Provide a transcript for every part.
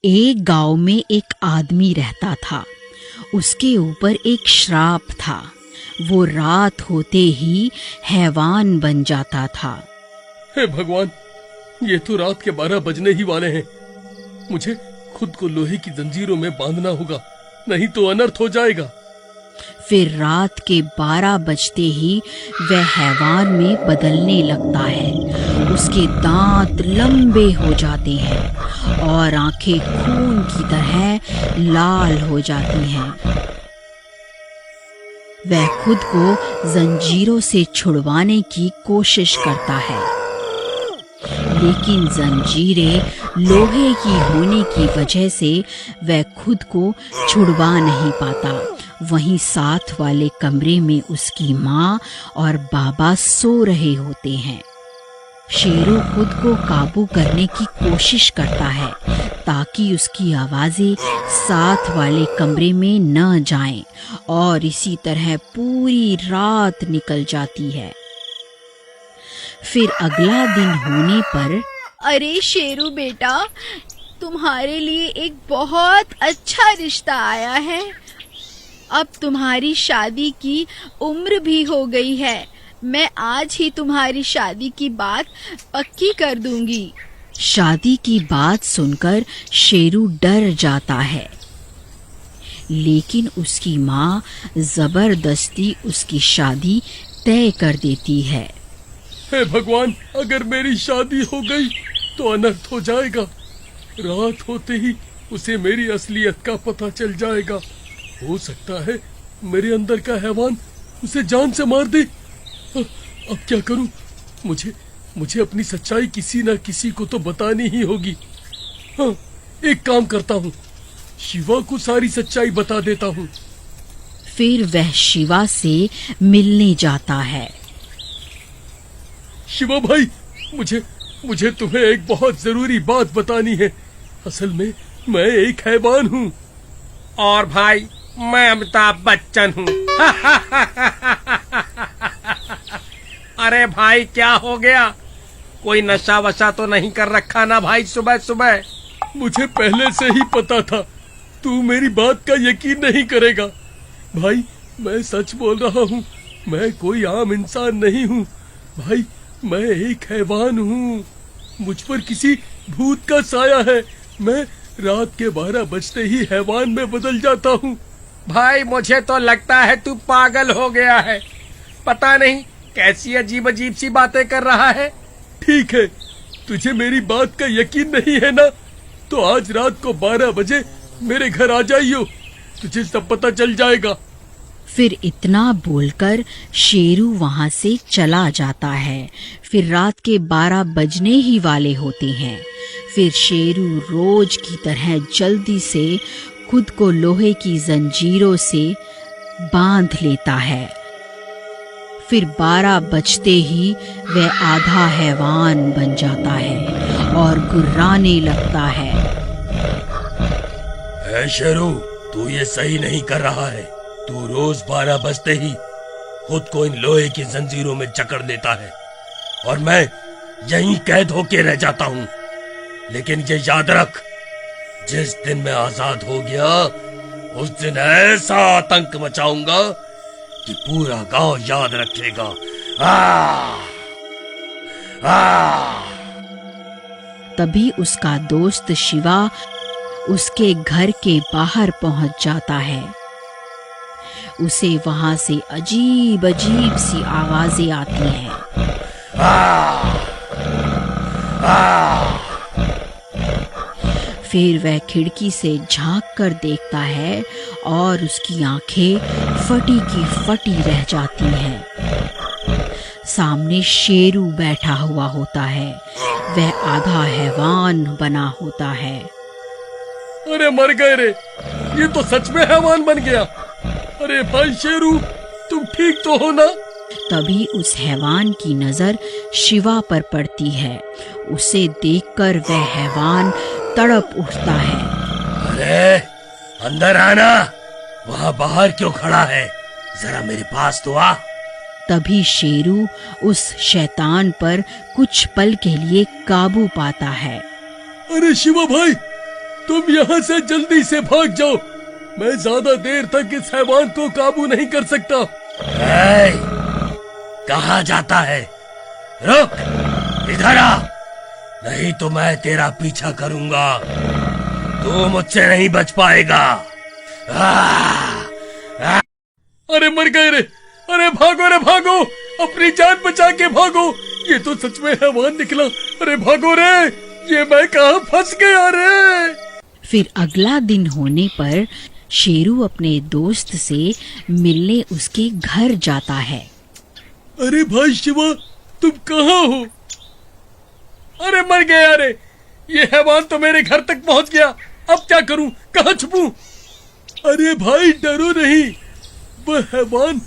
एक गांव में एक आदमी रहता था। उसके ऊपर एक श्राप था। वो रात होते ही हैवान बन जाता था। हे भगवान, ये तो रात के 12 बजने ही वाले हैं। मुझे खुद को लोहे की जंजीरों में बांधना होगा, नहीं तो अनर्थ हो जाएगा। फिर रात के 12 बजते ही वह हैवान में बदलने लगता है। उसके दांत लंबे हो जाते हैं और आंखें खून की तरह लाल हो जाती हैं। वह खुद को जंजीरों से छुड़वाने की कोशिश करता है, लेकिन जंजीरें लोहे की होने की वजह से वह खुद को छुड़वा नहीं पाता। वहीं साथ वाले कमरे में उसकी माँ और बाबा सो रहे होते हैं। शेरू खुद को काबू करने की कोशिश करता है ताकि उसकी आवाजें साथ वाले कमरे में न जाएं, और इसी तरह पूरी रात निकल जाती है। फिर अगला दिन होने पर, अरे शेरू बेटा, तुम्हारे लिए एक बहुत अच्छा रिश्ता आया है। अब तुम्हारी शादी की उम्र भी हो गई है। मैं आज ही तुम्हारी शादी की बात पक्की कर दूंगी। शादी की बात सुनकर शेरू डर जाता है, लेकिन उसकी माँ जबरदस्ती उसकी शादी तय कर देती है। हे भगवान, अगर मेरी शादी हो गई तो अनर्थ हो जाएगा। रात होते ही उसे मेरी असलियत का पता चल जाएगा। हो सकता है मेरे अंदर का हैवान उसे जान से मार दे। अब क्या करूं? मुझे अपनी सच्चाई किसी न किसी को तो बतानी ही होगी। हाँ, एक काम करता हूँ, शिवा को सारी सच्चाई बता देता हूँ। फिर वह शिवा से मिलने जाता है। शिवा भाई, मुझे तुम्हें एक बहुत जरूरी बात बतानी है। असल में मैं एक हैवान हूँ। और भाई, मैं अमिताभ बच्चन हूँ। अरे भाई, क्या हो गया? कोई नशा वशा तो नहीं कर रखा ना भाई सुबह सुबह? मुझे पहले से ही पता था तू मेरी बात का यकीन नहीं करेगा। भाई, मैं सच बोल रहा हूँ। मैं कोई आम इंसान नहीं हूँ भाई, मैं एक हैवान हूँ। मुझ पर किसी भूत का साया है। मैं रात के 12 बजते ही हैवान में बदल जाता हूँ। भाई, मुझे तो लगता है तू पागल हो गया है। पता नहीं कैसी अजीब अजीब सी बातें कर रहा है। ठीक है, तुझे मेरी बात का यकीन नहीं है ना, तो आज रात को 12 बजे मेरे घर आ जाइयो, तुझे सब पता चल जाएगा। फिर इतना बोलकर शेरू वहां से चला जाता है। फिर रात के 12 बजने ही वाले होते हैं। फिर शेरू रोज की तरह जल्दी से खुद को लोहे की जंजीरों से बांध लेता है। फिर 12 बजते ही वह आधा हैवान बन जाता है और गुर्राने लगता है। ऐ शेरू, तू ये सही नहीं कर रहा है। तू रोज 12 बजते ही खुद को इन लोहे की जंजीरों में जकड़ देता है और मैं यहीं कैद होके रह जाता हूँ। लेकिन ये याद रख, जिस दिन मैं आजाद हो गया उस दिन ऐसा आतंक मचाऊंगा कि पूरा गांव याद रखेगा। तभी उसका दोस्त शिवा उसके घर के बाहर पहुंच जाता है। उसे वहां से अजीब अजीब सी आवाजें आती हैं। फिर वह खिड़की से झांक कर देखता है और उसकी आंखें फटी की फटी रह जाती हैं। सामने शेरू बैठा हुआ होता है। वह आधा हैवान बना होता है। अरे मर गए रे, ये तो सच में हैवान बन गया। अरे भाई शेरू, तुम ठीक तो हो ना? तभी उस हैवान की नजर शिवा पर पड़ती है। उसे देखकर वह हैवान तड़प उठता है। अरे अंदर आना, वहाँ बाहर क्यों खड़ा है? जरा मेरे पास तो आ। तभी शेरू उस शैतान पर कुछ पल के लिए काबू पाता है। अरे शिवा भाई, तुम यहाँ से जल्दी से भाग जाओ। मैं ज्यादा देर तक इस हैवान को काबू नहीं कर सकता। कहाँ जाता है? रुक, इधर आ, नहीं तो मैं तेरा पीछा करूंगा। तू मुझसे नहीं बच पाएगा। अरे मर गए रे! अरे भागो रे भागो, अपनी जान बचा के भागो। ये तो सच में हैवान निकला। अरे भागो रे, ये मैं कहाँ फंस गया रे। फिर अगला दिन होने पर शेरू अपने दोस्त से मिलने उसके घर जाता है। अरे भाई शिवा, तुम कहाँ हो? अरे मर गया रे, ये हैवान तो मेरे घर तक पहुंच गया। अब क्या करूं, कहाँ छुपूं? अरे भाई डरो नहीं, वह हैवान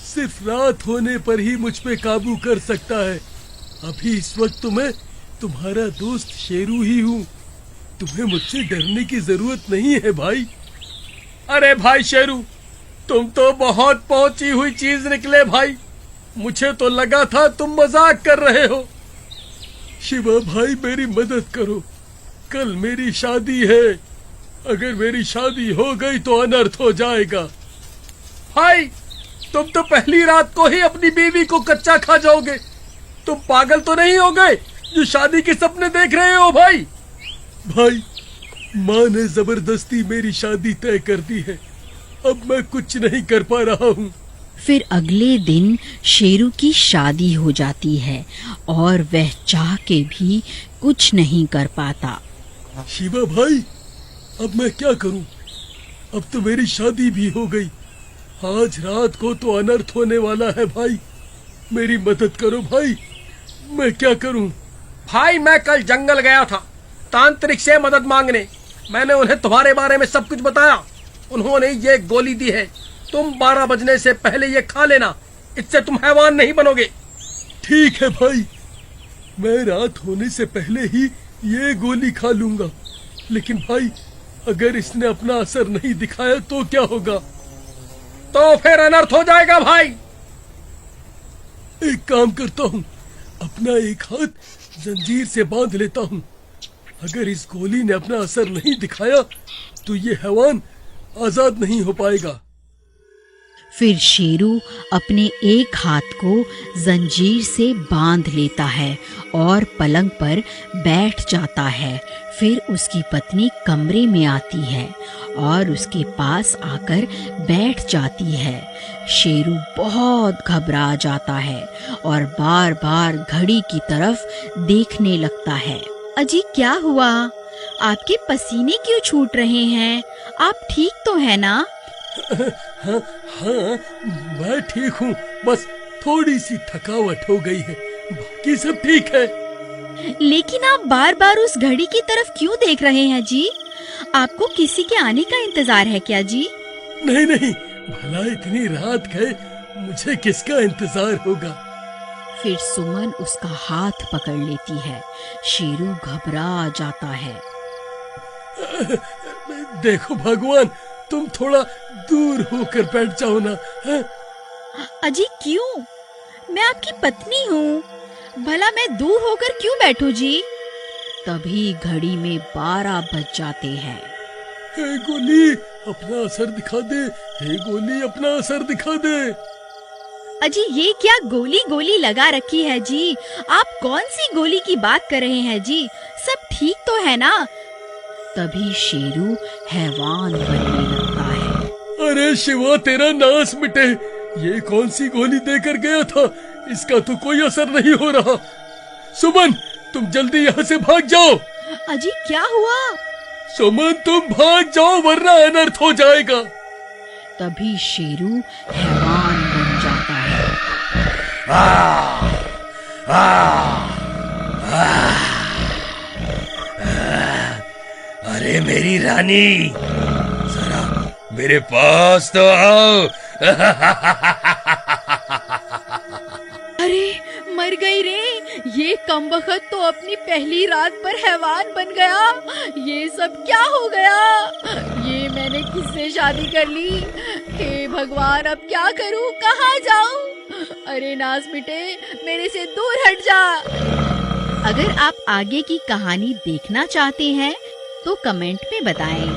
सिर्फ रात होने पर ही मुझ पे काबू कर सकता है। अभी इस वक्त तो मैं तुम्हारा दोस्त शेरू ही हूँ। तुम्हें मुझसे डरने की जरूरत नहीं है भाई। अरे भाई शेरू, तुम तो बहुत पहुंची हुई चीज निकले भाई। मुझे तो लगा था तुम मजाक कर रहे हो। शिवा भाई मेरी मदद करो, कल मेरी शादी है। अगर मेरी शादी हो गई तो अनर्थ हो जाएगा। भाई तुम तो पहली रात को ही अपनी बीवी को कच्चा खा जाओगे। तुम पागल तो नहीं हो गए जो शादी के सपने देख रहे हो भाई? भाई माँ ने जबरदस्ती मेरी शादी तय कर दी है। अब मैं कुछ नहीं कर पा रहा हूँ। फिर अगले दिन शेरू की शादी हो जाती है और वह चाह के भी कुछ नहीं कर पाता। शिवा भाई, अब मैं क्या करूँ? अब तो मेरी शादी भी हो गई। आज रात को तो अनर्थ होने वाला है भाई। मेरी मदद करो भाई, मैं क्या करूँ? भाई मैं कल जंगल गया था तांत्रिक से मदद मांगने। मैंने उन्हें तुम्हारे बारे में सब कुछ बताया। उन्होंने ये गोली दी है, तुम 12 बजने से पहले ये खा लेना, इससे तुम हैवान नहीं बनोगे। ठीक है भाई, मैं रात होने से पहले ही ये गोली खा लूंगा। लेकिन भाई अगर इसने अपना असर नहीं दिखाया तो क्या होगा? तो फिर अनर्थ हो जाएगा भाई। एक काम करता हूँ, अपना एक हाथ जंजीर से बांध लेता हूँ। अगर इस गोली ने अपना असर नहीं दिखाया तो ये हैवान आजाद नहीं हो पाएगा। फिर शेरू अपने एक हाथ को जंजीर से बांध लेता है और पलंग पर बैठ जाता है। फिर उसकी पत्नी कमरे में आती है और उसके पास आकर बैठ जाती है। शेरू बहुत घबरा जाता है और बार बार घड़ी की तरफ देखने लगता है। अजी क्या हुआ? आपके पसीने क्यों छूट रहे हैं? आप ठीक तो है ना? हाँ हाँ, मैं ठीक हूँ, बस थोड़ी सी थकावट हो गई है, बाकी सब ठीक है। लेकिन आप बार बार उस घड़ी की तरफ क्यों देख रहे हैं जी? आपको किसी के आने का इंतजार है क्या जी? नहीं नहीं, भला इतनी रात गए, मुझे किसका इंतजार होगा? फिर सुमन उसका हाथ पकड़ लेती है। शेरू घबरा जाता है। देखो भगवान, तुम थोड़ा दूर होकर बैठ जाओ ना। हाँ? अजी क्यों? मैं आपकी पत्नी हूँ, भला मैं दूर होकर क्यों बैठूं जी? तभी घड़ी में 12 बज जाते हैं। हे गोली, अपना असर दिखा दे। हे गोली, अपना असर दिखा दे। अजी ये क्या गोली गोली लगा रखी है जी? आप कौन सी गोली की बात कर रहे हैं जी? सब ठीक तो है ना? तभी शेरू हैवान बनने लगता है। अरे शिवा, तेरा नाश मिटे। ये कौन सी गोली देकर गया था? इसका तो कोई असर नहीं हो रहा। सुमन, तुम जल्दी यहाँ से भाग जाओ। अजी क्या हुआ? सुमन तुम भाग जाओ वरना अनर्थ हो जाएगा। तभी शेरू हैवान बन जाता है। अरे मेरी रानी, जरा मेरे पास तो आओ। अरे मर गई रे, ये कमबख्त तो अपनी पहली रात पर हैवान बन गया। ये सब क्या हो गया? ये मैंने किससे शादी कर ली? हे भगवान, अब क्या करूं, कहाँ जाऊं? अरे नाज मिटे, मेरे से दूर हट जा। अगर आप आगे की कहानी देखना चाहते हैं तो कमेंट में बताएं।